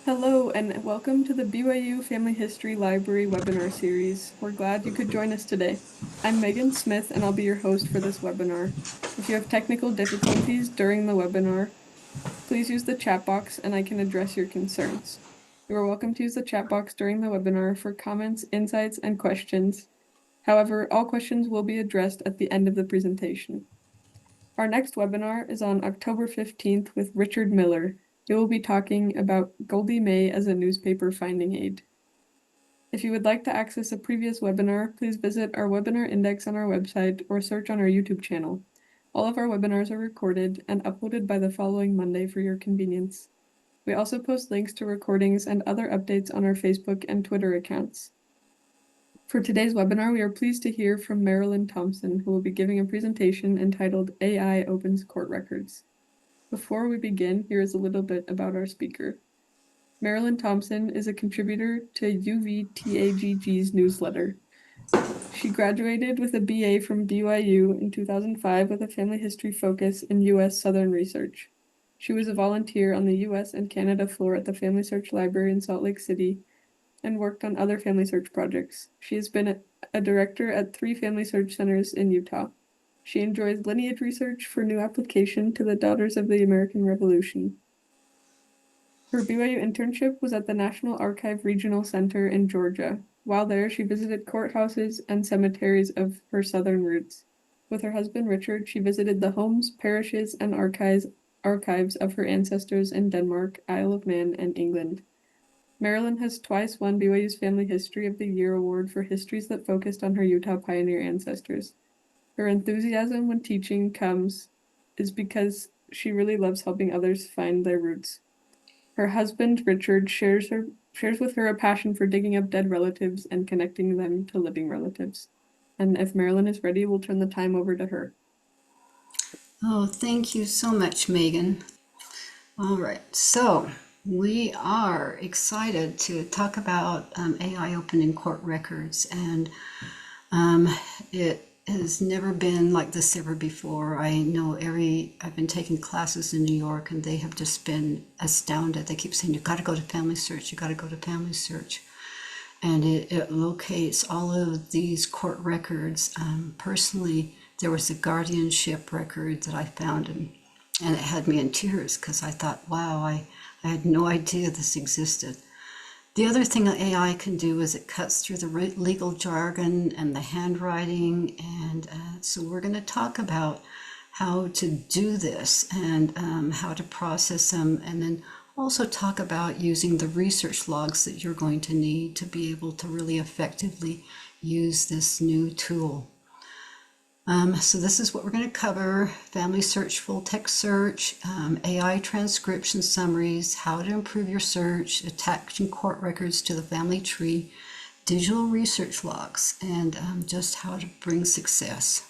Hello, and welcome to the BYU Family History Library webinar series. We're glad you could join us today. I'm Megan Smith, and I'll be your host for this webinar. If you have technical difficulties during the webinar, please use the chat box and I can address your concerns. You are welcome to use the chat box during the webinar for comments, insights, and questions. However, all questions will be addressed at the end of the presentation. Our next webinar is on October 15th with Richard Miller. He will be talking about Goldie May as a newspaper finding aid. If you would like to access a previous webinar, please visit our webinar index on our website or search on our YouTube channel. All of our webinars are recorded and uploaded by the following Monday for your convenience. We also post links to recordings and other updates on our Facebook and Twitter accounts. For today's webinar, we are pleased to hear from Marilyn Thomsen, who will be giving a presentation entitled AI Opens Court Records. Before we begin, here is a little bit about our speaker. Marilyn Thomsen is a contributor to UVTAGG's newsletter. She graduated with a BA from BYU in 2005 with a family history focus in U.S. Southern research. She was a volunteer on the U.S. and Canada floor at the Family Search Library in Salt Lake City and worked on other family search projects. She has been a director at 3 family search centers in Utah. She enjoys lineage research for new application to the Daughters of the American Revolution. Her BYU internship was at the National Archive Regional Center in Georgia. While there, she visited courthouses and cemeteries of her southern roots. With her husband Richard, she visited the homes, parishes, and archives of her ancestors in Denmark, Isle of Man, and England. Marilyn has twice won BYU's Family History of the Year award for histories that focused on her Utah pioneer ancestors. Her enthusiasm when teaching is because she really loves helping others find their roots. Her husband, Richard, shares with her a passion for digging up dead relatives and connecting them to living relatives. And if Marilyn is ready, we'll turn the time over to her. Oh, thank you so much, Megan. All right, so we are excited to talk about AI opening court records, and it has never been like this ever before. I know I've been taking classes in New York, and they have just been astounded. They keep saying, you got to go to Family Search, you got to go to Family Search. And it locates all of these court records. Personally, there was a guardianship record that I found, and it had me in tears because I thought, wow, I had no idea this existed. The other thing that AI can do is it cuts through the legal jargon and the handwriting, and so we're going to talk about how to do this and how to process them, and then also talk about using the research logs that you're going to need to be able to really effectively use this new tool. So this is what we're going to cover: family search, full text search, AI transcription summaries, how to improve your search, attaching court records to the family tree, digital research logs, and just how to bring success.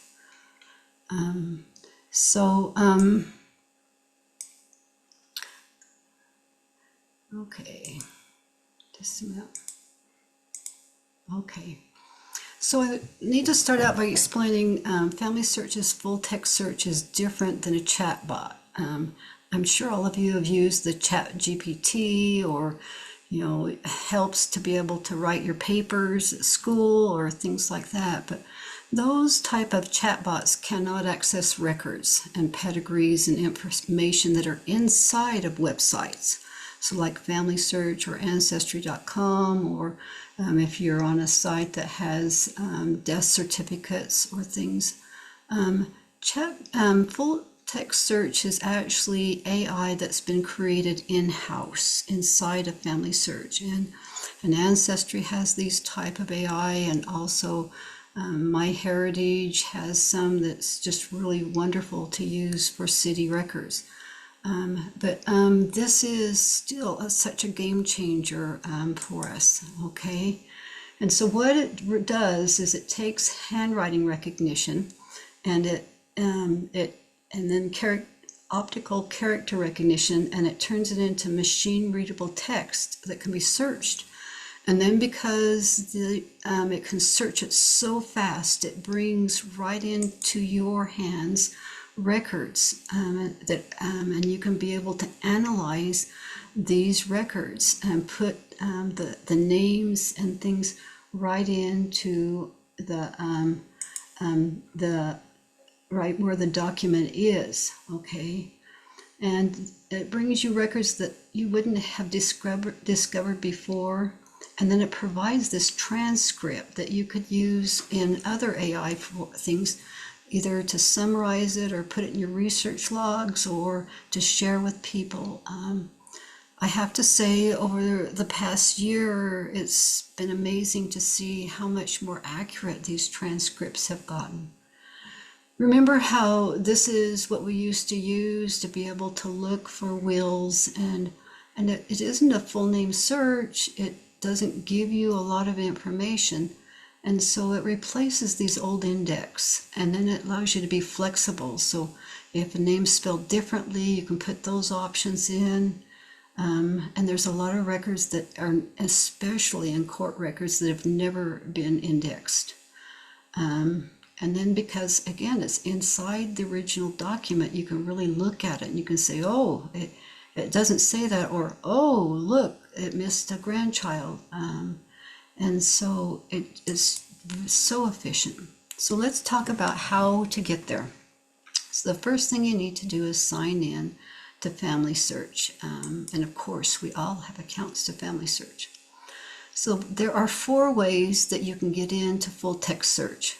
Okay, just a minute. Okay. So I need to start out by explaining Family Search's full text search is different than a chat bot. I'm sure all of you have used the Chat GPT, or it helps to be able to write your papers at school or things like that. But those type of chatbots cannot access records and pedigrees and information that are inside of websites. So like Family Search or Ancestry.com, or if you're on a site that has death certificates or things. Full text search is actually AI that's been created in-house inside of Family Search, and Ancestry has these type of AI, and also MyHeritage has some that's just really wonderful to use for city records. But this is still such a game changer for us, okay? And so what it does is it takes handwriting recognition, and then optical character recognition, and it turns it into machine readable text that can be searched. And then because it can search it so fast, it brings right into your hands records and you can be able to analyze these records and put the names and things right into the right where the document is, okay? And it brings you records that you wouldn't have discovered before. And then it provides this transcript that you could use in other AI things, either to summarize it or put it in your research logs or to share with people. I have to say, over the past year, it's been amazing to see how much more accurate these transcripts have gotten. Remember how this is what we used to use to be able to look for wills, and it isn't a full name search. It doesn't give you a lot of information, and so it replaces these old index, and then it allows you to be flexible. So if a name's spelled differently, you can put those options in. And there's a lot of records that are, especially in court records, that have never been indexed. And then because, again, it's inside the original document, you can really look at it and you can say, oh, it doesn't say that, or, oh, look, it missed a grandchild. And so it is so efficient. So let's talk about how to get there. So the first thing you need to do is sign in to Family Search. And of course, we all have accounts to Family Search. So there are 4 ways that you can get into full text search.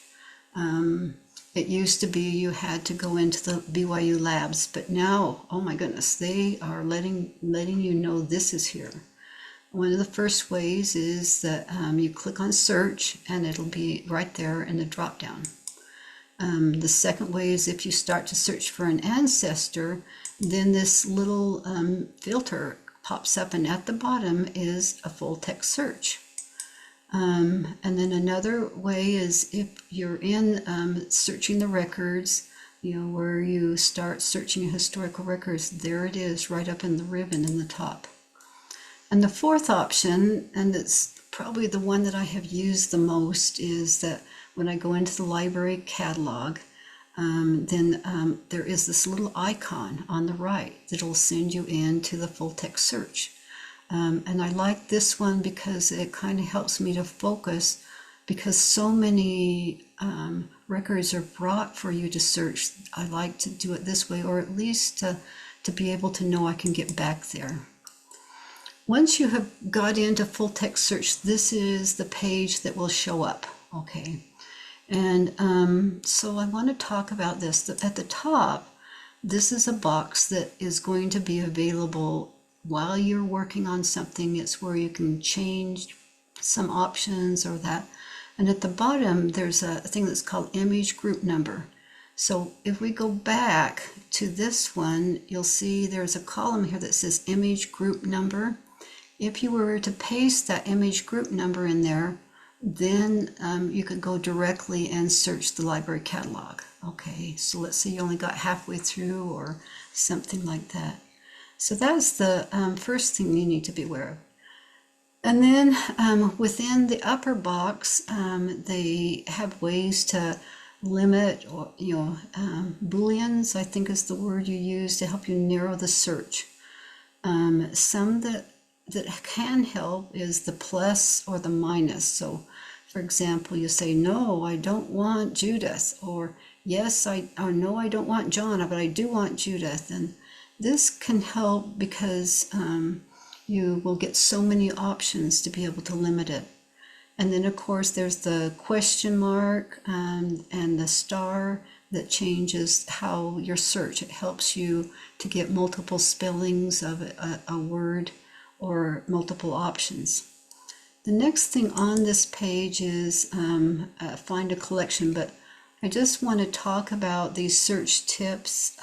It used to be you had to go into the BYU labs, but now, oh my goodness, they are letting you know this is here. One of the first ways is that you click on search and it'll be right there in the drop down. The second way is if you start to search for an ancestor, then this little filter pops up, and at the bottom is a full text search. And then another way is if you're in searching the records, where you start searching historical records, there it is right up in the ribbon in the top. And the fourth option, and it's probably the one that I have used the most, is that when I go into the library catalog, then there is this little icon on the right that'll send you into the full text search. And I like this one because it kind of helps me to focus, because so many records are brought for you to search. I like to do it this way, or at least to be able to know I can get back there. Once you have got into full text search, this is the page that will show up, okay? And so I want to talk about this. At the top, this is a box that is going to be available while you're working on something. It's where you can change some options or that. And at the bottom, there's a thing that's called image group number. So if we go back to this one, you'll see there's a column here that says image group number. If you were to paste that image group number in there, then you could go directly and search the library catalog. Okay, so let's say you only got halfway through or something like that. So that's the first thing you need to be aware of. And then within the upper box, they have ways to limit, or booleans, I think is the word you use to help you narrow the search. Some that can help is the plus or the minus. So for example, you say, no, I don't want Judith, or yes, or no, I don't want John, but I do want Judith. And this can help because you will get so many options to be able to limit it. And then of course there's the question mark and the star that changes how your search. It helps you to get multiple spellings of a word or multiple options. The next thing on this page is find a collection, but I just want to talk about these search tips,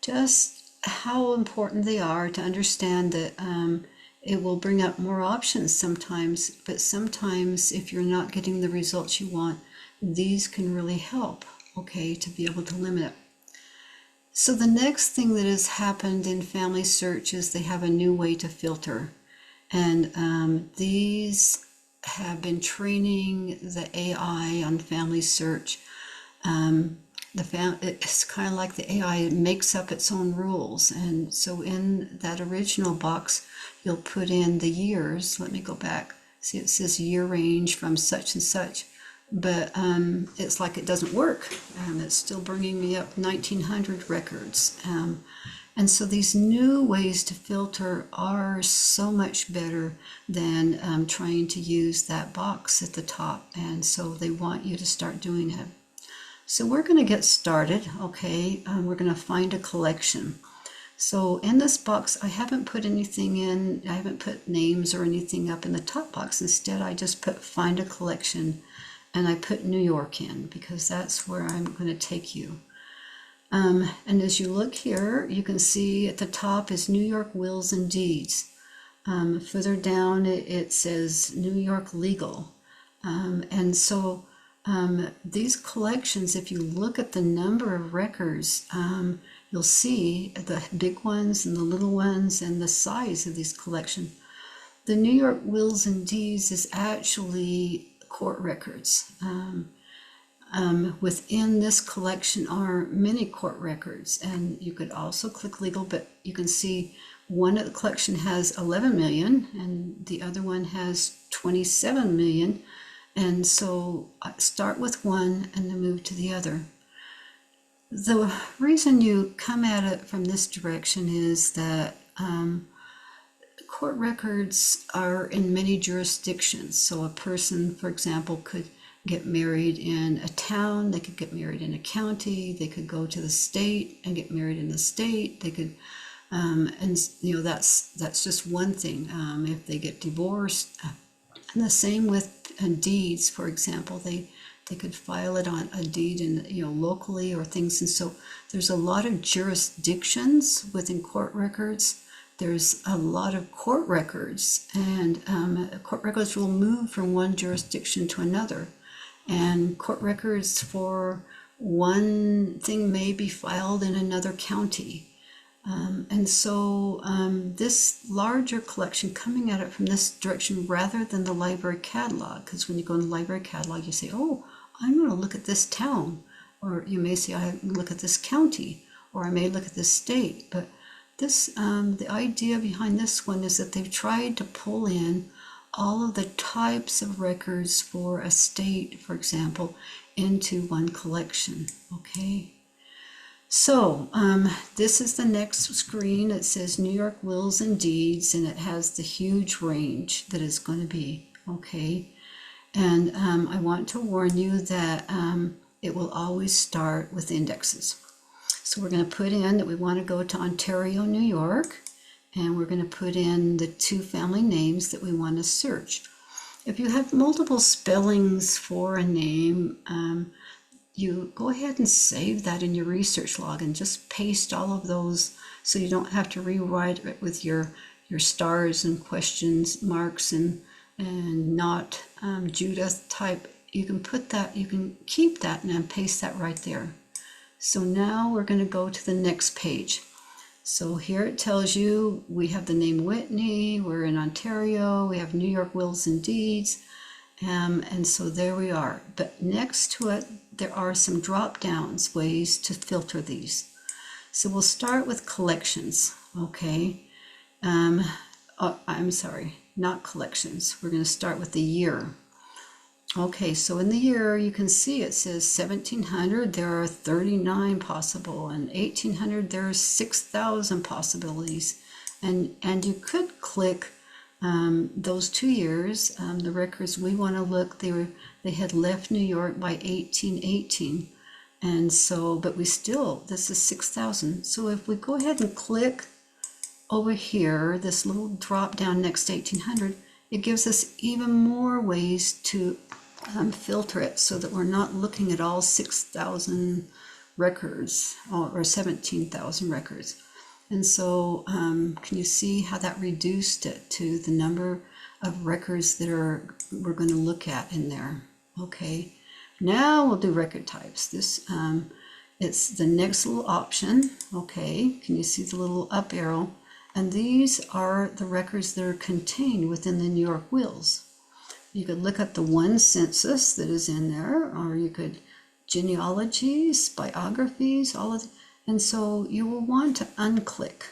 just how important they are to understand that it will bring up more options sometimes, but sometimes if you're not getting the results you want, these can really help, okay, to be able to limit it. So the next thing that has happened in Family Search is they have a new way to filter. And these have been training the AI on Family Search. it's kind of like the AI makes up its own rules. And so in that original box, you'll put in the years. Let me go back. See, it says year range from such and such, but it's like it doesn't work. It's still bringing me up 1900 records. And so these new ways to filter are so much better than trying to use that box at the top. And so they want you to start doing it. So we're going to get started, okay? We're going to find a collection. So in this box, I haven't put anything in, I haven't put names or anything up in the top box. Instead, I just put find a collection, and I put New York in because that's where I'm going to take you. And as you look here, you can see at the top is New York Wills and Deeds. Further down, it says New York Legal. And so these collections, if you look at the number of records, you'll see the big ones and the little ones and the size of these collections. The New York Wills and Deeds is actually court records. Within this collection are many court records, and you could also click legal, but you can see one of the collection has 11 million and the other one has 27 million. And so start with one and then move to the other. The reason you come at it from this direction is that court records are in many jurisdictions. So a person, for example, could get married in a town, they could get married in a county, they could go to the state and get married in the state, they could, and you know, that's just one thing. If they get divorced, and the same with deeds, for example, they could file it on a deed in, you know, locally or things. And so there's a lot of jurisdictions within court records. There's a lot of court records, and court records will move from one jurisdiction to another. And court records for one thing may be filed in another county. And so this larger collection coming at it from this direction rather than the library catalog, because when you go in the library catalog, you say, oh, I'm going to look at this town, or you may say, I look at this county, or I may look at this state. But this, the idea behind this one is that they've tried to pull in all of the types of records for a state, for example, into one collection, okay? So this is the next screen. It says New York Wills and Deeds, and it has the huge range that is going to be, okay? And I want to warn you that it will always start with indexes. So we're going to put in that we want to go to Ontario, New York, and we're going to put in the two family names that we want to search. If you have multiple spellings for a name, you go ahead and save that in your research log and just paste all of those so you don't have to rewrite it with your stars and questions marks and not Judith type. You can put that, you can keep that and then paste that right there. So now we're going to go to the next page. So here it tells you we have the name Whitney, we're in Ontario, we have New York Wills and Deeds, and so there we are. But next to it, there are some drop downs, ways to filter these. So we'll start with collections, okay? I'm sorry, not collections. We're going to start with the year. Okay, so in the year, you can see it says 1700, there are 39 possible, and 1800, there are 6,000 possibilities. And you could click those 2 years, the records we want to look, they had left New York by 1818. And so, but we still, this is 6,000. So if we go ahead and click over here, this little drop down next to 1800, it gives us even more ways to filter it so that we're not looking at all 6,000 records or 17,000 records. And so can you see how that reduced it to the number of records that we're going to look at in there? Okay, now we'll do record types. This it's the next little option. Okay, can you see the little up arrow? And these are the records that are contained within the New York wills. You could look at the one census that is in there, or you could genealogies, biographies, all of, and so you will want to unclick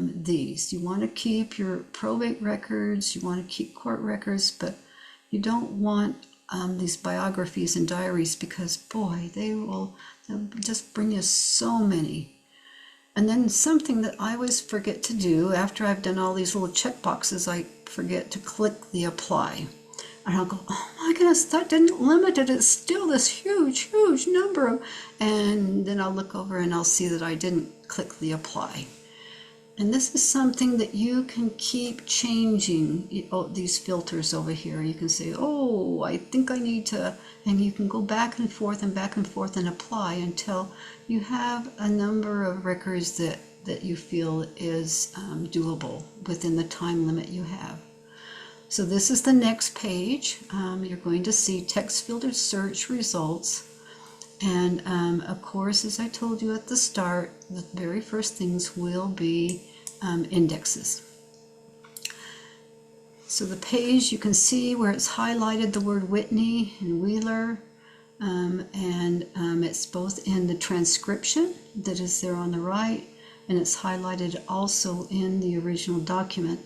these. You want to keep your probate records, you want to keep court records, but you don't want these biographies and diaries, because boy, they'll just bring you so many. And then something that I always forget to do after I've done all these little check boxes, I forget to click the apply. And I'll go, oh my goodness, that didn't limit it. It's still this huge number. And then I'll look over and I'll see that I didn't click the apply. And this is something that you can keep changing. These filters over here. You can say, oh, I think I need to, and you can go back and forth and apply until you have a number of records that you feel is doable within the time limit you have. So this is the next page. You're going to see text filtered search results. And of course, as I told you at the start, the very first things will be indexes. So the page, you can see where it's highlighted the word Whitney and Wheeler, and it's both in the transcription that is there on the right, and it's highlighted also in the original document.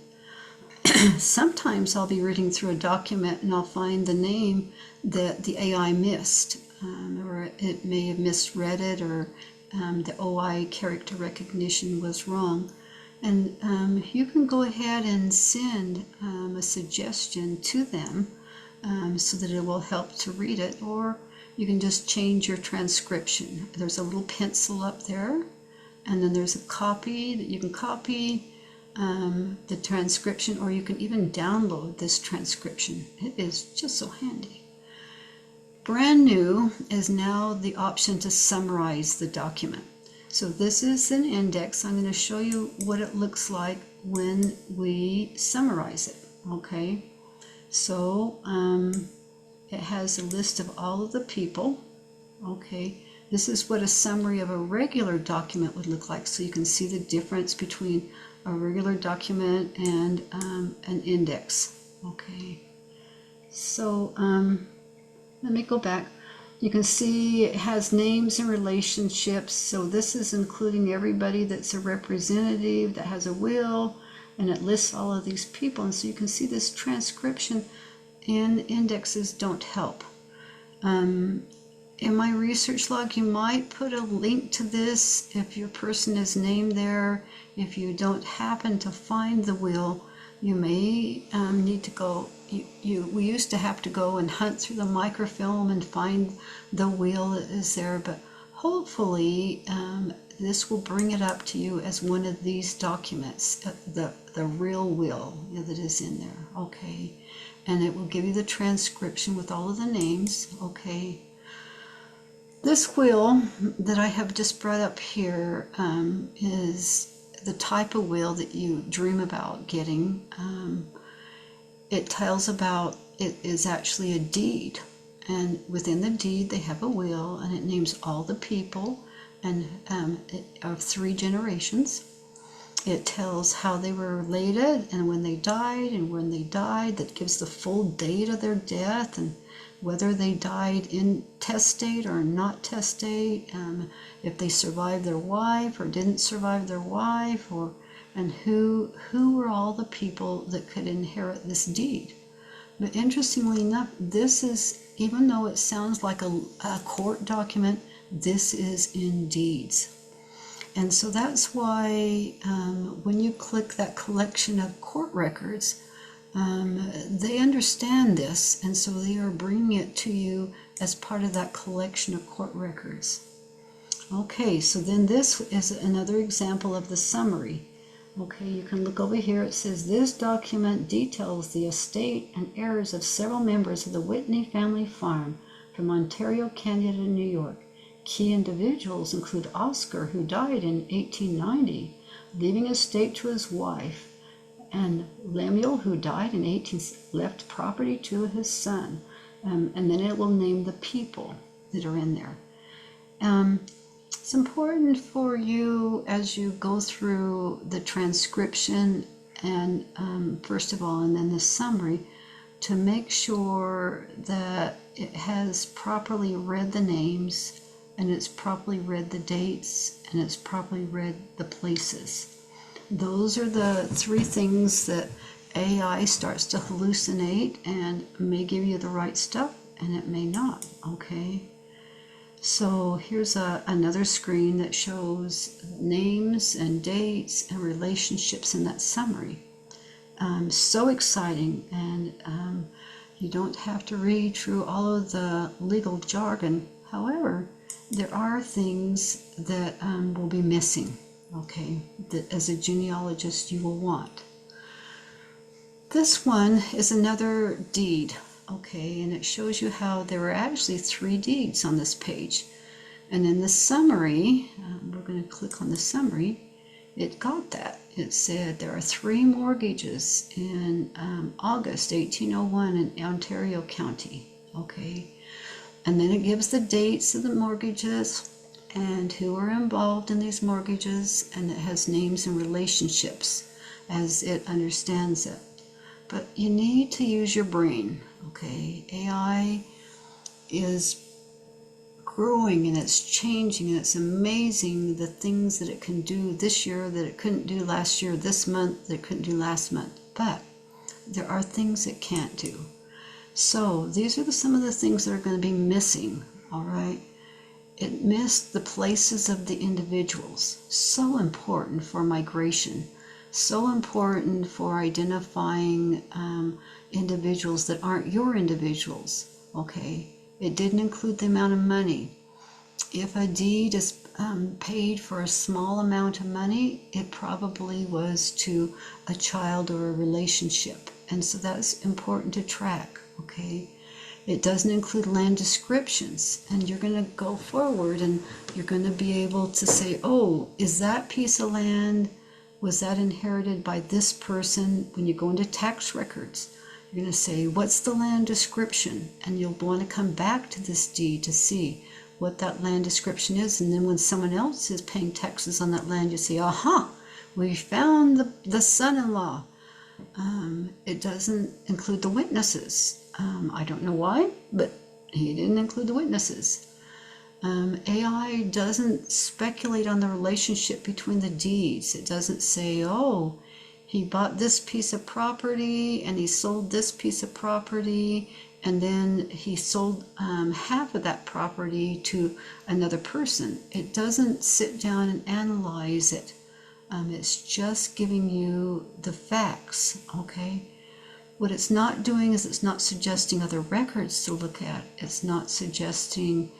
Sometimes I'll be reading through a document and I'll find the name that the AI missed, or it may have misread it, or the OI character recognition was wrong. And you can go ahead and send a suggestion to them so that it will help to read it, or you can just change your transcription. There's a little pencil up there, and then there's a copy that you can copy the transcription, or you can even download this transcription. It is just so handy. Brand new is now the option to summarize the document. So this is an index. I'm going to show you what it looks like when we summarize it. Okay, so it has a list of all of the people. Okay, this is what a summary of a regular document would look like, so you can see the difference between a regular document and an index. Okay, so let me go back. You can see it has names and relationships, so this is including everybody that's a representative that has a will, and it lists all of these people. And so you can see this transcription in indexes don't help. In my research log, you might put a link to this if your person is named there. If you don't happen to find the will, you may need to go. We used to have to go and hunt through the microfilm and find the will that is there, but hopefully this will bring it up to you as one of these documents, the real will that is in there. Okay, and it will give you the transcription with all of the names. Okay. This will that I have just brought up here is the type of will that you dream about getting. It tells about, it is actually a deed, and within the deed they have a will, and it names all the people and of 3 generations. It tells how they were related and when they died, and when they died. That gives the full date of their death, and whether they died in testate or not testate, if they survived their wife or didn't survive their wife, and who were all the people that could inherit this deed. But interestingly enough, this is, even though it sounds like a court document, this is in deeds. And so that's why when you click that collection of court records, they understand this, and so they are bringing it to you as part of that collection of court records. Okay, so then this is another example of the summary. Okay, you can look over here. It says this document details the estate and heirs of several members of the Whitney family farm from Ontario, Canada, and New York. Key individuals include Oscar, who died in 1890, leaving estate to his wife, and Lemuel, who died in 18, left property to his son. And then it will name the people that are in there. It's important for you as you go through the transcription and first of all, and then the summary, to make sure that it has properly read the names, and it's properly read the dates, and it's properly read the places. Those are the three things that AI starts to hallucinate and may give you the right stuff, and it may not, okay? So here's another screen that shows names and dates and relationships in that summary. So exciting, and you don't have to read through all of the legal jargon. However, there are things that will be missing, okay, that as a genealogist you will want. This one is another deed, okay, and it shows you how there were actually 3 deeds on this page. And in the summary, we're going to click on the summary, it got that. It said there are 3 mortgages in August 1801 in Ontario County, okay. And then it gives the dates of the mortgages and who are involved in these mortgages, and it has names and relationships as it understands it. But you need to use your brain, okay? AI is growing and it's changing, and it's amazing the things that it can do this year that it couldn't do last year, this month that it couldn't do last month. But there are things it can't do. So these are some of the things that are going to be missing, all right? It missed the places of the individuals. So important for migration. So important for identifying individuals that aren't your individuals, okay? It didn't include the amount of money. If a deed is paid for a small amount of money, it probably was to a child or a relationship. And so that's important to track, okay? It doesn't include land descriptions. And you're going to go forward and you're going to be able to say, oh, is that piece of land, was that inherited by this person? When you go into tax records, you're going to say, what's the land description? And you'll want to come back to this deed to see what that land description is. And then when someone else is paying taxes on that land, you say, aha, we found the son-in-law. It doesn't include the witnesses. I don't know why, but he didn't include the witnesses. AI doesn't speculate on the relationship between the deeds. It doesn't say, oh, he bought this piece of property and he sold this piece of property, and then he sold half of that property to another person. It doesn't sit down and analyze it. It's just giving you the facts, okay? What it's not doing is it's not suggesting other records to look at. It's not suggesting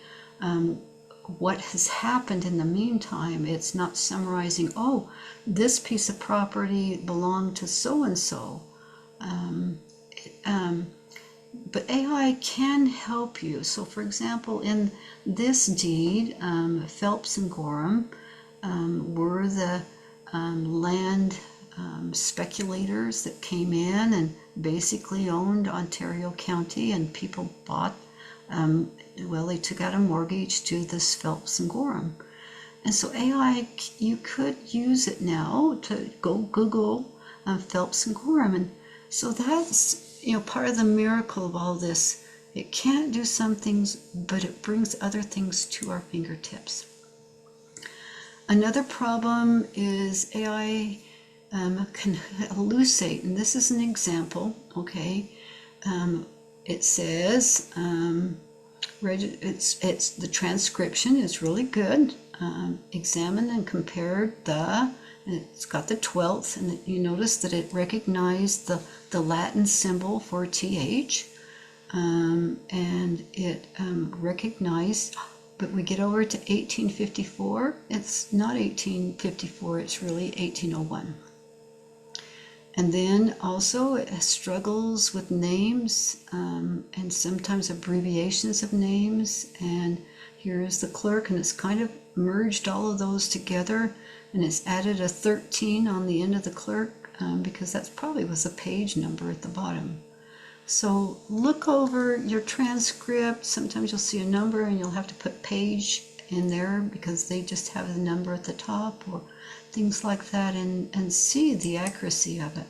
what has happened in the meantime. It's not summarizing, oh, this piece of property belonged to so-and-so. But AI can help you. So, for example, in this deed, Phelps and Gorham were the land speculators that came in and basically owned Ontario County, and people bought, well, they took out a mortgage to this Phelps and Gorham. And so AI, you could use it now to go Google Phelps and Gorham. And so that's, part of the miracle of all this. It can't do some things, but it brings other things to our fingertips. Another problem is AI can hallucinate, and this is an example, okay? It says, it's the transcription is really good. Examined and compared it's got the 12th, and you notice that it recognized the Latin symbol for TH, and it recognized, but we get over to 1854, it's not 1854, it's really 1801. And then also it struggles with names and sometimes abbreviations of names. And here's the clerk, and it's kind of merged all of those together, and it's added a 13 on the end of the clerk because that's probably was a page number at the bottom. So look over your transcript. Sometimes you'll see a number and you'll have to put page in there because they just have the number at the top or things like that, and see the accuracy of it.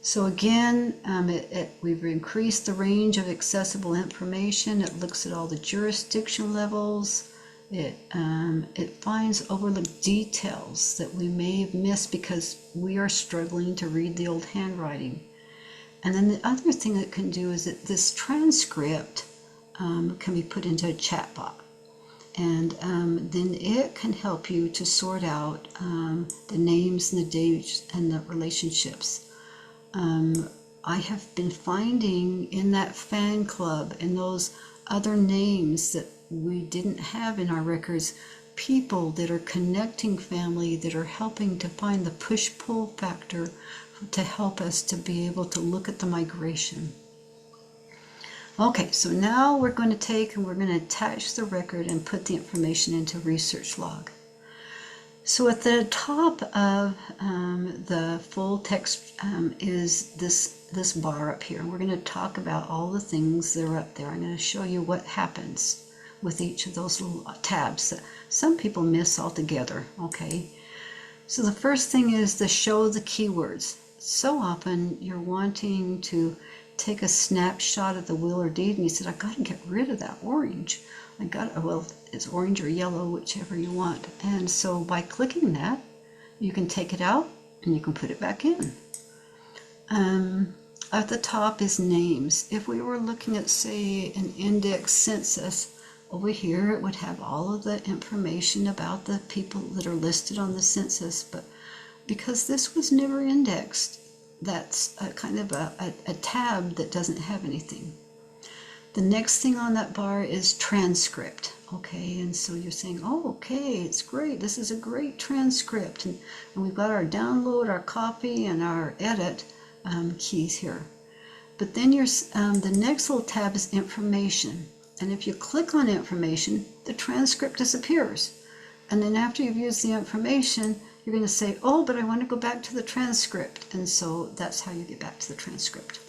So again, we've increased the range of accessible information. It looks at all the jurisdiction levels. It finds overlooked details that we may have missed because we are struggling to read the old handwriting. And then the other thing it can do is that this transcript can be put into a chat box. And then it can help you to sort out the names and the dates and the relationships. I have been finding in that fan club and those other names that we didn't have in our records, people that are connecting family, that are helping to find the push-pull factor to help us to be able to look at the migration. Okay, so now we're going to take and we're going to attach the record and put the information into research log. So at the top of the full text is this bar up here. We're going to talk about all the things that are up there. I'm going to show you what happens with each of those little tabs that some people miss altogether, okay? So the first thing is to show the keywords. So often you're wanting to take a snapshot of the will or deed and you said, I got to get rid of that orange. Well, it's orange or yellow, whichever you want. And so by clicking that, you can take it out and you can put it back in. At the top is names. If we were looking at, say, an index census, over here it would have all of the information about the people that are listed on the census, but because this was never indexed, that's a kind of a tab that doesn't have anything. The next thing on that bar is transcript, okay? And so you're saying, oh, okay, it's great. This is a great transcript. And we've got our download, our copy, and our edit keys here. But then the next little tab is information. And if you click on information, the transcript disappears. And then after you've used the information, you're going to say, oh, but I want to go back to the transcript. And so that's how you get back to the transcript.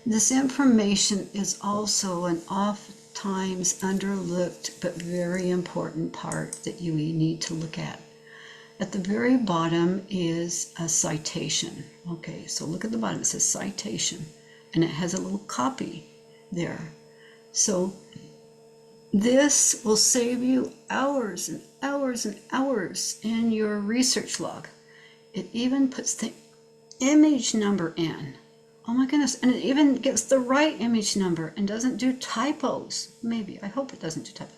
This information is also an oftentimes underlooked but very important part that you need to look at. At the very bottom is a citation. Okay, so look at the bottom. It says citation, and it has a little copy there. So this will save you hours and hours and hours in your research log. It even puts the image number in. Oh my goodness, and it even gets the right image number and doesn't do typos. Maybe, I hope it doesn't do typos.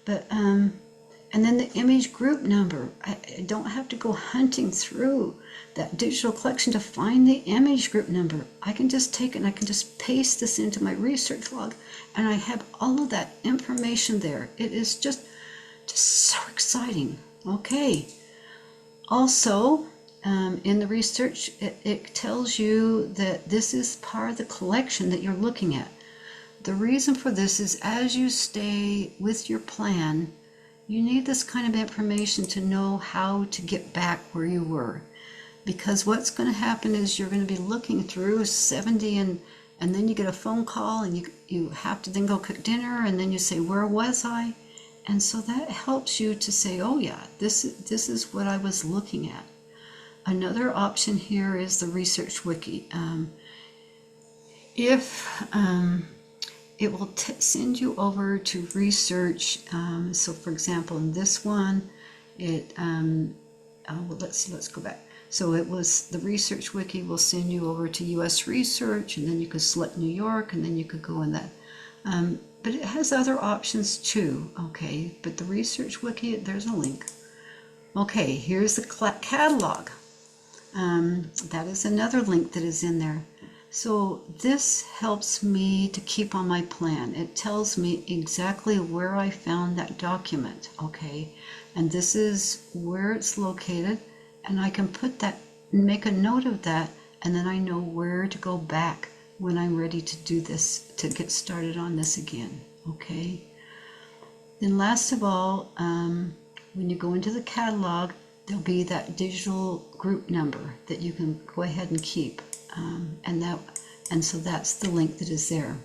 But, and then the image group number. I don't have to go hunting through that digital collection to find the image group number. I can just take it and I can just paste this into my research log and I have all of that information there. It is just so exciting. Okay. Also, in the research, it tells you that this is part of the collection that you're looking at. The reason for this is as you stay with your plan, you need this kind of information to know how to get back where you were. Because what's going to happen is you're going to be looking through 70 and then you get a phone call and you have to then go cook dinner and then you say, where was I? And so that helps you to say, oh yeah, this is what I was looking at. Another option here is the research wiki. It will send you over to research. So for example, in this one, well, let's go back. So it was the research wiki will send you over to US research, and then you could select New York, and then you could go in that. But it has other options too, okay? But the research wiki, there's a link. Okay, here's the catalog. That is another link that is in there. So this helps me to keep on my plan. It tells me exactly where I found that document, okay? And this is where it's located, and I can put that, make a note of that, and then I know where to go back when I'm ready to do this, to get started on this again, okay? Then last of all, when you go into the catalog, there'll be that digital group number that you can go ahead and keep. And so that's the link that is there.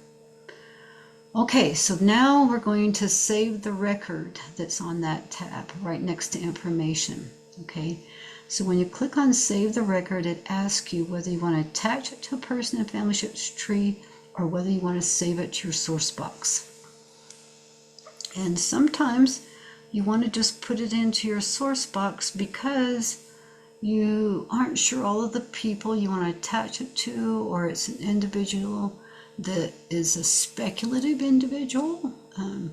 Okay, so now we're going to save the record that's on that tab right next to information. Okay, So when you click on Save the Record, it asks you whether you want to attach it to a person in Family Tree or whether you want to save it to your source box. And sometimes you want to just put it into your source box because you aren't sure all of the people you want to attach it to, or it's an individual that is a speculative individual.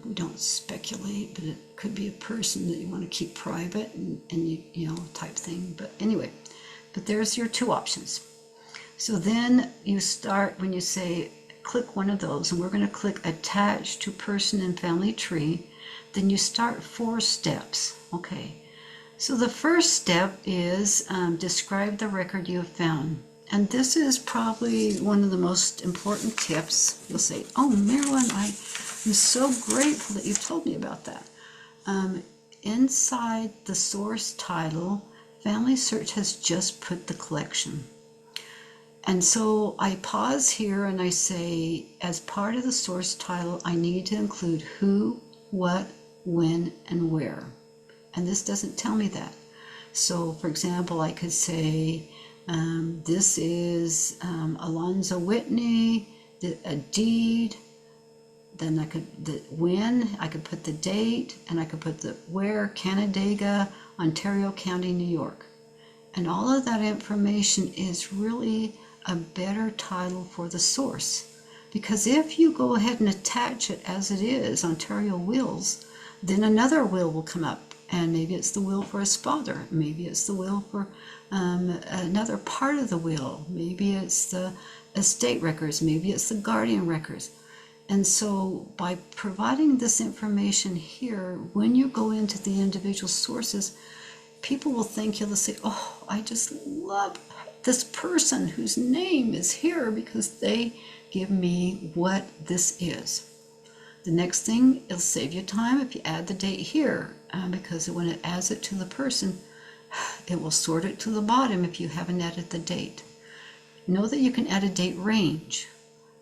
We don't speculate, but it could be a person that you want to keep private and you know, type thing. But anyway, but there's your two options. So then you start, when you say click one of those, and we're going to click attach to person and family tree, then you start 4 steps. Okay, so the first step is describe the record you have found. And this is probably one of the most important tips. You'll say, oh, Marilyn, I'm so grateful that you told me about that. Inside the source title, Family Search has just put the collection. And so I pause here and I say, as part of the source title, I need to include who, what, when, and where. And this doesn't tell me that. So, for example, I could say, this is Alonzo Whitney, a deed. Then I could, I could put the date, and I could put the where, Canandaigua, Ontario County, New York. And all of that information is really a better title for the source. Because if you go ahead and attach it as it is, Ontario wills, then another will come up. And maybe it's the will for his father. Maybe it's the will for another part of the will. Maybe it's the estate records. Maybe it's the guardian records. And so by providing this information here, when you go into the individual sources, people will think, you'll say, oh, I just love this person whose name is here because they give me what this is. The next thing, it'll save you time if you add the date here, because when it adds it to the person, it will sort it to the bottom if you haven't added the date. Know that you can add a date range.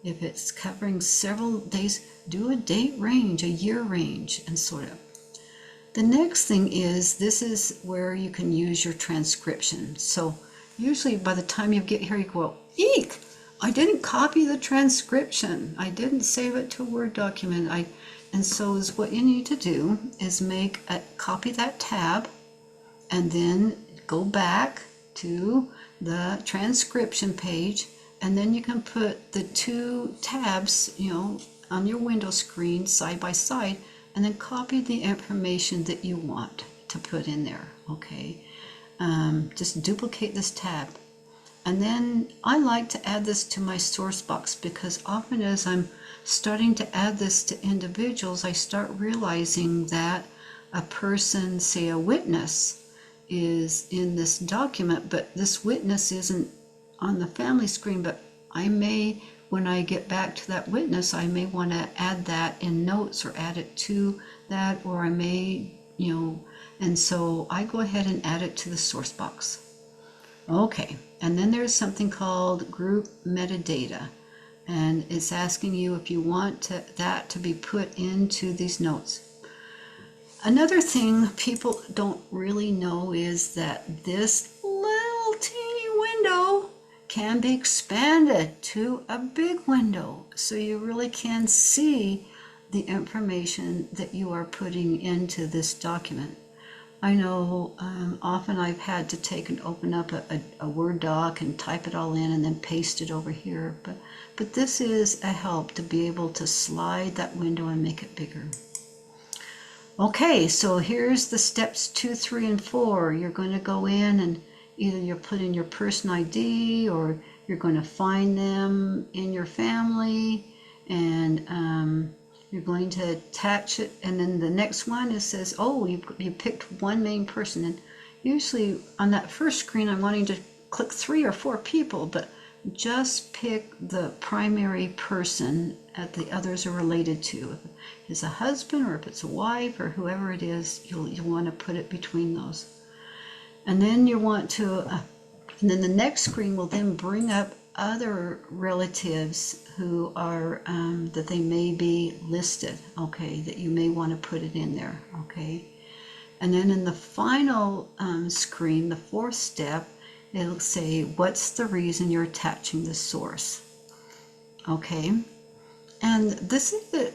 If it's covering several days, do a date range, a year range, and sort it. The next thing is, this is where you can use your transcription. So usually by the time you get here, you go, eek! I didn't copy the transcription. I didn't save it to a Word document. And so is what you need to do is copy that tab and then go back to the transcription page, and then you can put the 2 tabs, you know, on your window screen side by side, and then copy the information that you want to put in there. Okay, just duplicate this tab. And then I like to add this to my source box because often as I'm starting to add this to individuals, I start realizing that a person, say a witness, is in this document, but this witness isn't on the family screen, but I may, when I get back to that witness, I may want to add that in notes or add it to that, or I may, you know, and so I go ahead and add it to the source box. Okay, and then there's something called group metadata, and it's asking you if you want that to be put into these notes. Another thing people don't really know is that this little teeny window can be expanded to a big window, so you really can see the information that you are putting into this document. I know often I've had to take and open up a Word doc and type it all in and then paste it over here, but this is a help to be able to slide that window and make it bigger. Okay, so here's the steps 2, 3, and 4. You're going to go in and either you're putting your person ID or you're going to find them in your family, and you're going to attach it, and then the next one it says, oh, you picked one main person. And usually on that first screen I'm wanting to click 3 or 4 people, but just pick the primary person that the others are related to. If it's a husband or if it's a wife or whoever it is, you'll want to put it between those. And then you want to, and then the next screen will then bring up other relatives who are, that they may be listed, okay, that you may want to put it in there, okay. And then in the final screen, the fourth step, it'll say, what's the reason you're attaching the source? Okay. And this is the,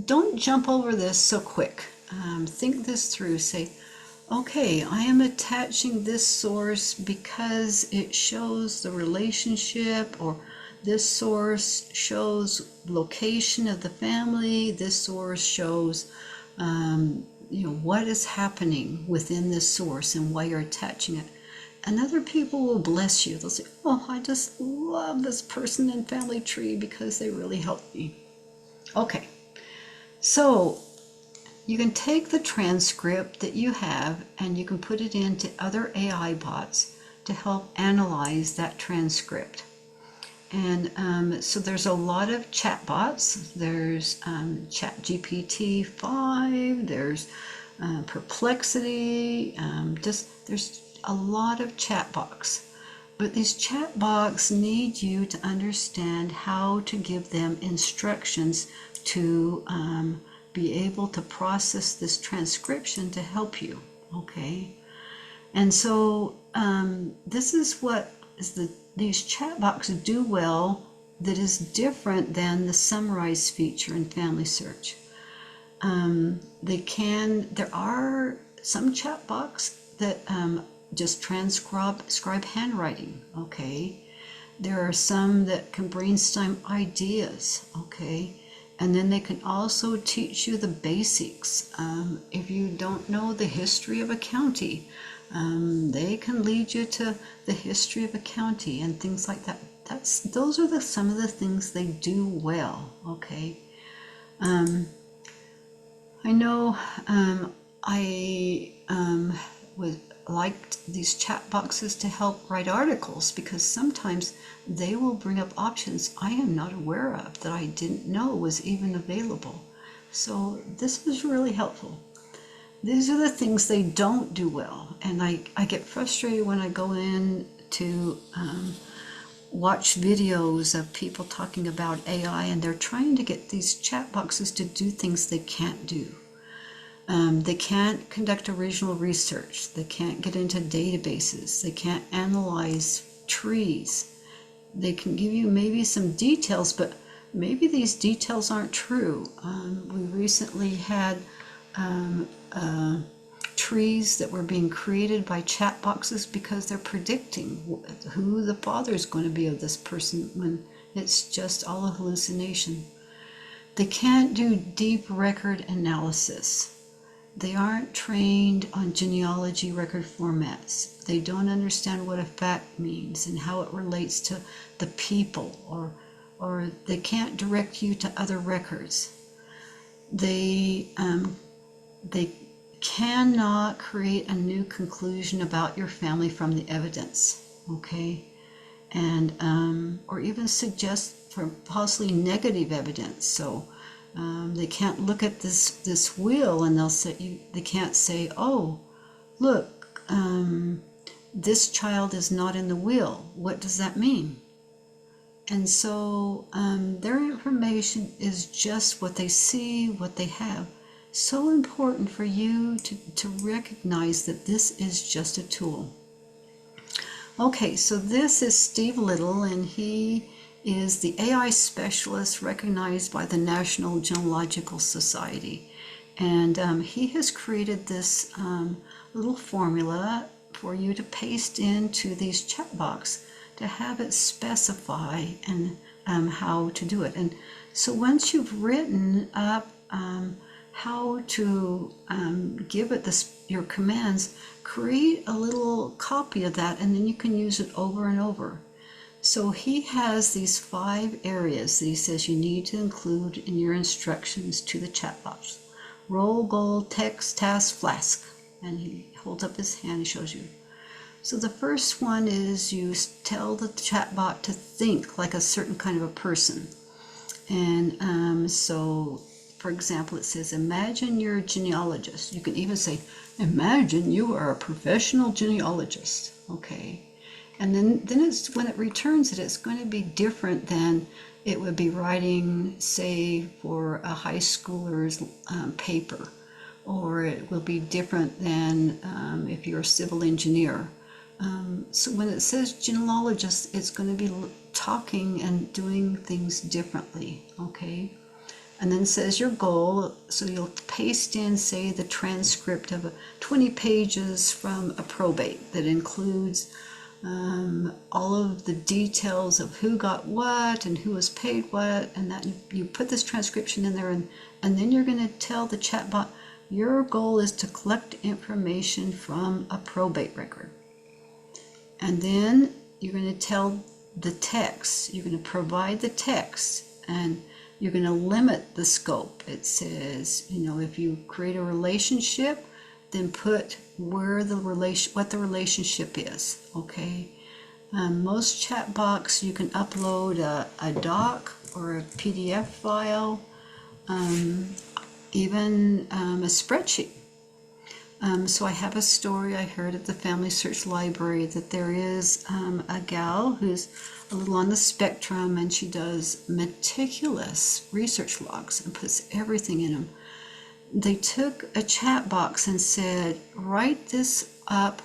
don't jump over this so quick. Think this through. Say, okay, I am attaching this source because it shows the relationship, or this source shows location of the family. This source shows, what is happening within this source and why you're attaching it. And other people will bless you. They'll say, oh, I just love this person in family tree because they really helped me. Okay, so you can take the transcript that you have and you can put it into other AI bots to help analyze that transcript. And so there's a lot of chat bots. There's ChatGPT 5, there's Perplexity, there's a lot of chat box. But these chat box need you to understand how to give them instructions to be able to process this transcription to help you, okay? And so this is what these chat boxes do well that is different than the summarize feature in Family Search. There are some chat box that just transcribe handwriting, okay? There are some that can brainstorm ideas, okay? And then they can also teach you the basics. If you don't know the history of a county, they can lead you to the history of a county and things like that. Those are some of the things they do well, okay? I know I liked these chat boxes to help write articles because sometimes they will bring up options I am not aware of that I didn't know was even available. So this was really helpful. These are the things they don't do well, and I get frustrated when I go in to watch videos of people talking about AI and they're trying to get these chat boxes to do things they can't do. They can't conduct original research. They can't get into databases. They can't analyze trees. They can give you maybe some details, but maybe these details aren't true. We recently had trees that were being created by chat boxes because they're predicting who the father is going to be of this person when it's just all a hallucination. They can't do deep record analysis. They aren't trained on genealogy record formats. They don't understand what a fact means and how it relates to the people, or they can't direct you to other records. They cannot create a new conclusion about your family from the evidence, okay? And or even suggest for possibly negative evidence. So they can't look at this will and they can't say, oh, look, this child is not in the will. What does that mean? And so their information is just what they see, what they have. So important for you to recognize that this is just a tool. Okay, so this is Steve Little, and he is the AI specialist recognized by the National Genealogical Society. And he has created this little formula for you to paste into these chat box to have it specify and how to do it. And so once you've written up how to give it your commands, create a little copy of that, and then you can use it over and over. So he has these 5 areas that he says you need to include in your instructions to the chat box. Role, goal, text, task, flask. And he holds up his hand and shows you. So the first one is you tell the chatbot to think like a certain kind of a person. And so, for example, it says, imagine you're a genealogist. You can even say, imagine you are a professional genealogist. Okay. And then it's, when it returns it, it's going to be different than it would be writing, say, for a high schooler's paper, or it will be different than if you're a civil engineer. So when it says genealogist, it's going to be talking and doing things differently, okay? And then it says your goal, so you'll paste in, say, the transcript of 20 pages from a probate that includes all of the details of who got what and who was paid what, and that you put this transcription in there, and then you're going to tell the chatbot your goal is to collect information from a probate record. And then you're going to tell the text, you're going to provide the text, and you're going to limit the scope. It says, if you create a relationship, then put what the relationship is, okay? Most chat box, you can upload a doc or a PDF file, even a spreadsheet. So I have a story I heard at the Family Search Library that there is a gal who's a little on the spectrum, and she does meticulous research logs and puts everything in them. They took a chat box and said, write this up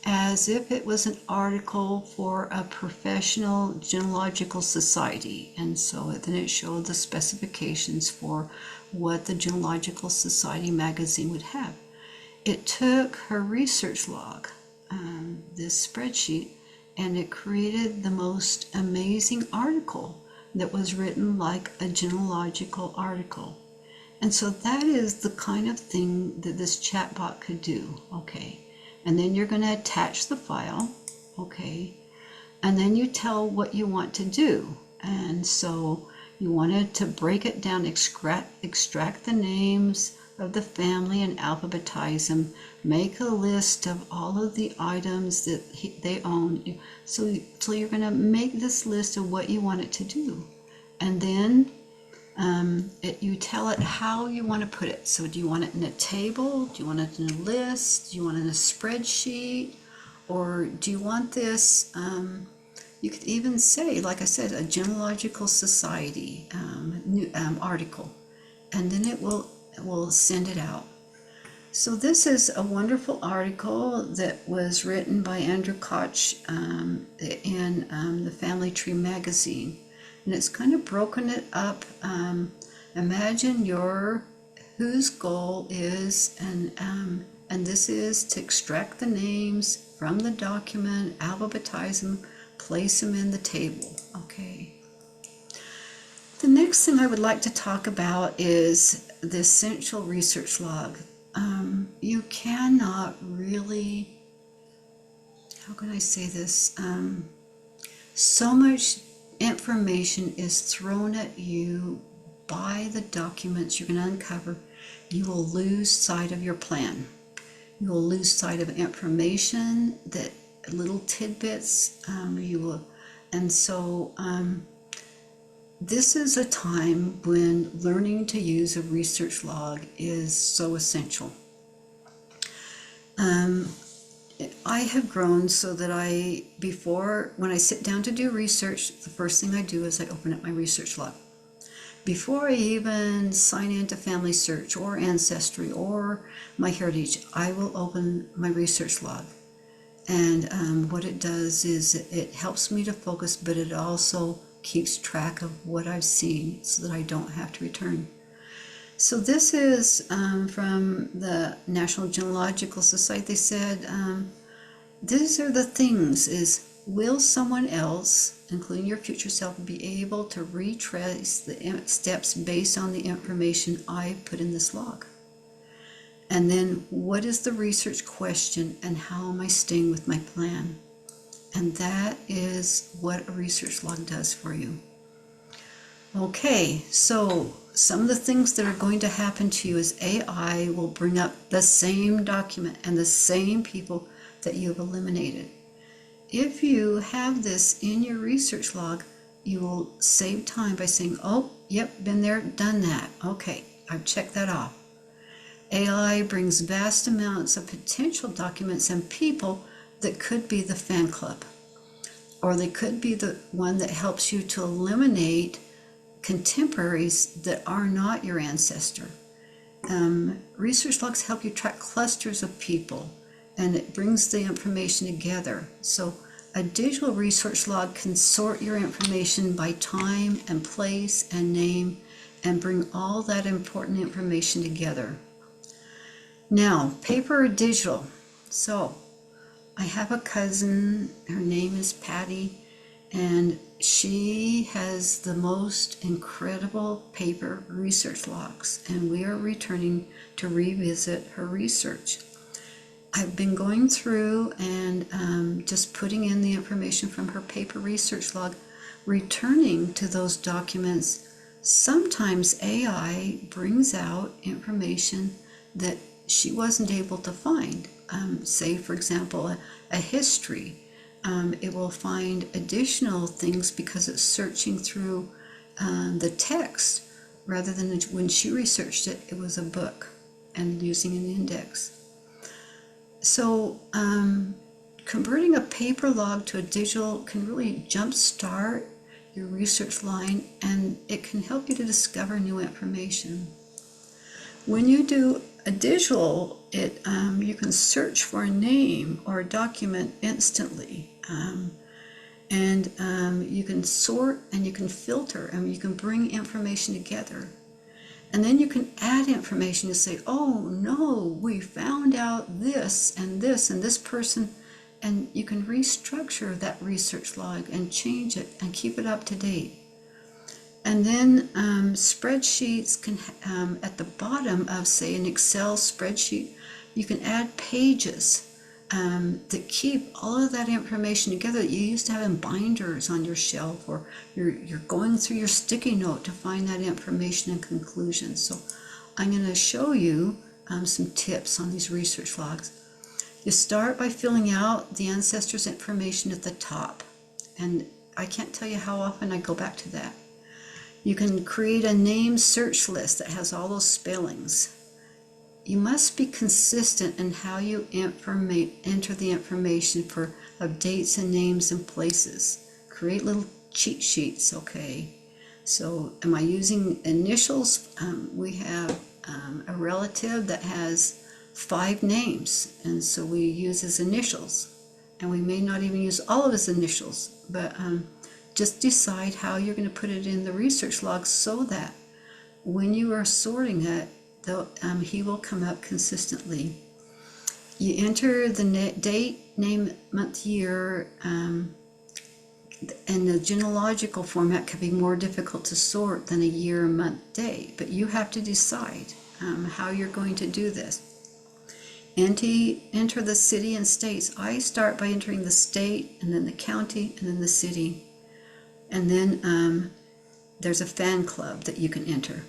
as if it was an article for a professional genealogical society. And so then it showed the specifications for what the Genealogical Society magazine would have. It took her research log, this spreadsheet, and it created the most amazing article that was written like a genealogical article. And so that is the kind of thing that this chatbot could do, okay? And then you're going to attach the file, okay? And then you tell what you want to do. And so you wanted to break it down, extract the names of the family and alphabetize them, make a list of all of the items that they own. So you're going to make this list of what you want it to do. And then you tell it how you want to put it. So do you want it in a table? Do you want it in a list? Do you want it in a spreadsheet? Or do you want this, you could even say, like I said, a genealogical society article. And then it will send it out. So this is a wonderful article that was written by Andrew Koch in the Family Tree magazine. And it's kind of broken it up. Imagine whose goal is, and this is to extract the names from the document, alphabetize them, place them in the table, okay? The next thing I would like to talk about is the essential research log. You cannot really, how can I say this? So much information is thrown at you by the documents you're going to uncover. You will lose sight of your plan. You will lose sight of information, that little tidbits and so this is a time when learning to use a research log is so essential. I have grown so that when I sit down to do research, the first thing I do is I open up my research log. Before I even sign into Family Search or Ancestry or MyHeritage, I will open my research log. And what it does is it helps me to focus, but it also keeps track of what I've seen so that I don't have to return. So this is from the National Genealogical Society. They said, these are the things, will someone else, including your future self, be able to retrace the steps based on the information I put in this log? And then what is the research question and how am I staying with my plan? And that is what a research log does for you. Okay, so some of the things that are going to happen to you is AI will bring up the same document and the same people that you have eliminated. If you have this in your research log, you will save time by saying, oh, yep, been there, done that. Okay, I've checked that off. AI brings vast amounts of potential documents and people that could be the fan club, or they could be the one that helps you to eliminate contemporaries that are not your ancestor. research logs help you track clusters of people, and it brings the information together. So a digital research log can sort your information by time and place and name and bring all that important information together. Now, paper or digital. So I have a cousin, her name is Patty, and she has the most incredible paper research logs, and we are returning to revisit her research. I've been going through and just putting in the information from her paper research log, returning to those documents. Sometimes AI brings out information that she wasn't able to find. Say, for example, a history. It will find additional things because it's searching through the text rather than when she researched it, it was a book and using an index. So converting a paper log to a digital can really jumpstart your research line, and it can help you to discover new information. When you do a digital, you can search for a name or a document instantly, and you can sort and you can filter and you can bring information together. And then you can add information to say, oh no, we found out this and this and this person, and you can restructure that research log and change it and keep it up to date. And then spreadsheets can, at the bottom of, say, an Excel spreadsheet, you can add pages that keep all of that information together that you used to have in binders on your shelf, or you're going through your sticky note to find that information and conclusions. So I'm going to show you some tips on these research logs. You start by filling out the ancestors' information at the top, and I can't tell you how often I go back to that. You can create a name search list that has all those spellings. You must be consistent in how you enter the information of dates and names and places. Create little cheat sheets, okay? So am I using initials? We have a relative that has 5 names, and so we use his initials. And we may not even use all of his initials, but just decide how you're going to put it in the research log so that when you are sorting it, he will come up consistently. You enter the date, name, month, year, and the genealogical format can be more difficult to sort than a year, month, day, but you have to decide how you're going to do this. Enter the city and states. I start by entering the state, and then the county, and then the city. And then there's a fan club that you can enter.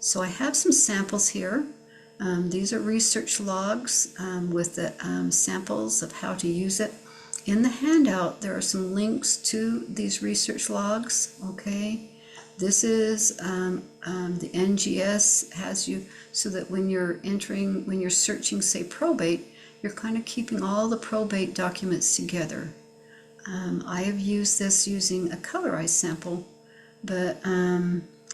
So I have some samples here. These are research logs with the samples of how to use it. In the handout, there are some links to these research logs, okay? This is the NGS has you so that when you're searching, say, probate, you're kind of keeping all the probate documents together. I have used this using a colorized sample, but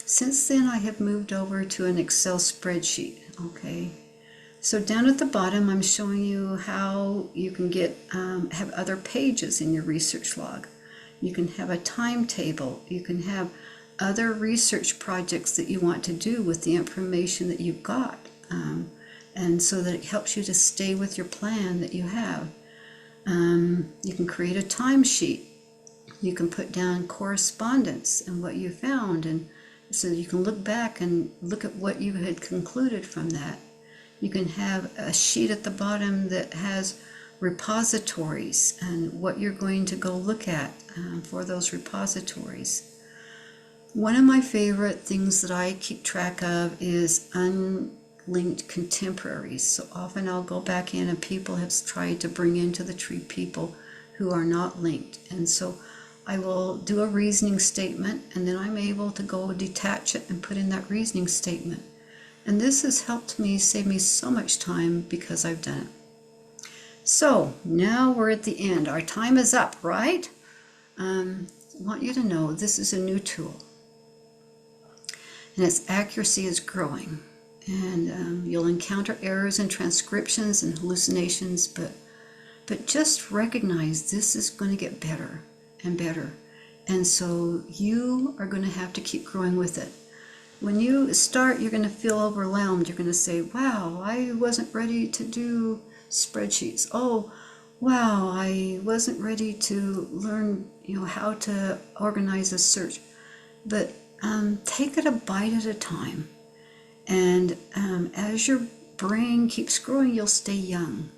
since then I have moved over to an Excel spreadsheet, okay? So down at the bottom, I'm showing you how you can have other pages in your research log. You can have a timetable. You can have other research projects that you want to do with the information that you've got, and so that it helps you to stay with your plan that you have. You can create a timesheet. You can put down correspondence and what you found, and so you can look back and look at what you had concluded from that. You can have a sheet at the bottom that has repositories and what you're going to go look at for those repositories. One of my favorite things that I keep track of is unlinked contemporaries. So often I'll go back in and people have tried to bring into the tree people who are not linked. And so I will do a reasoning statement, and then I'm able to go detach it and put in that reasoning statement. And this has helped me save me so much time because I've done it. So now we're at the end. Our time is up, right? I want you to know this is a new tool, and its accuracy is growing. and you'll encounter errors and transcriptions and hallucinations, but just recognize this is going to get better and better. And so you are going to have to keep growing with it. When you start, you're going to feel overwhelmed. You're going to say, wow, I wasn't ready to do spreadsheets. Oh, wow, I wasn't ready to learn, how to organize a search. But take it a bite at a time. And as your brain keeps growing, you'll stay young.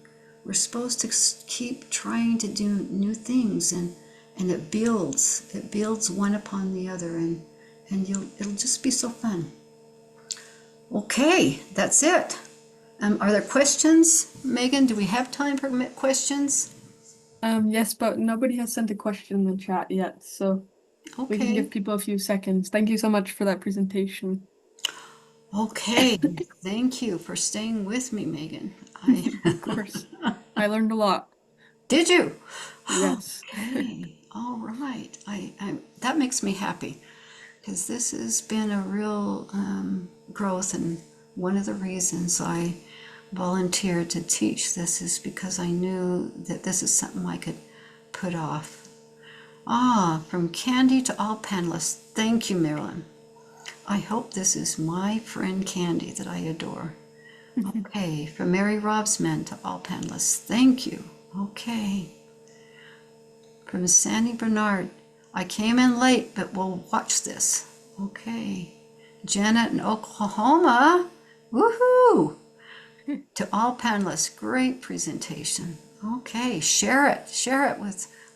We're supposed to keep trying to do new things, and it builds one upon the other, and it'll just be so fun. Okay, that's it. Are there questions, Megan? Do we have time for questions? Yes, but nobody has sent a question in the chat yet, so we can Okay. give people a few seconds. Thank you so much for that presentation. Okay. Thank you for staying with me, Megan. Of course. I learned a lot. Did you? Yes. Okay. All right. That makes me happy, because this has been a real growth, and one of the reasons I volunteered to teach this is because I knew that this is something I could put off. From Candy to all panelists. Thank you, Marilyn. I hope this is my friend Candy that I adore. Okay, from Mary Robsman to all panelists. Thank you. Okay. From Sandy Bernard, I came in late, but we'll watch this. Okay. Janet in Oklahoma. Woohoo! To all panelists, great presentation. Okay, share it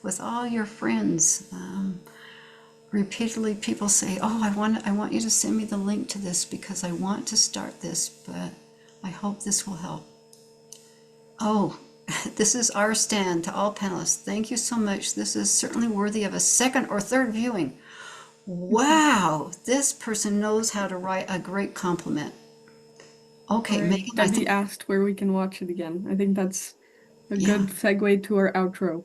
with all your friends. Repeatedly, people say, "Oh, I want you to send me the link to this because I want to start this, but I hope this will help." Oh, this is our stand to all panelists. Thank you so much. This is certainly worthy of a second or third viewing. Wow, this person knows how to write a great compliment. Okay, Right. Megan, Debbie asked where we can watch it again. I think that's a yeah. good segue to our outro.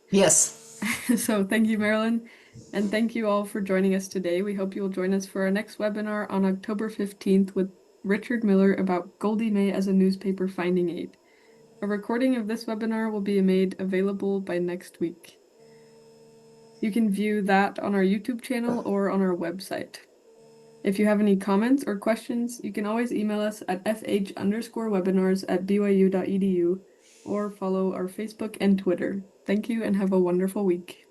Yes. So thank you, Marilyn, and thank you all for joining us today. We hope you will join us for our next webinar on October 15th with Richard Miller about Goldie May as a newspaper finding aid. A recording of this webinar will be made available by next week. You can view that on our YouTube channel or on our website. If you have any comments or questions, you can always email us at fh_webinars@byu.edu or follow our Facebook and Twitter. Thank you and have a wonderful week.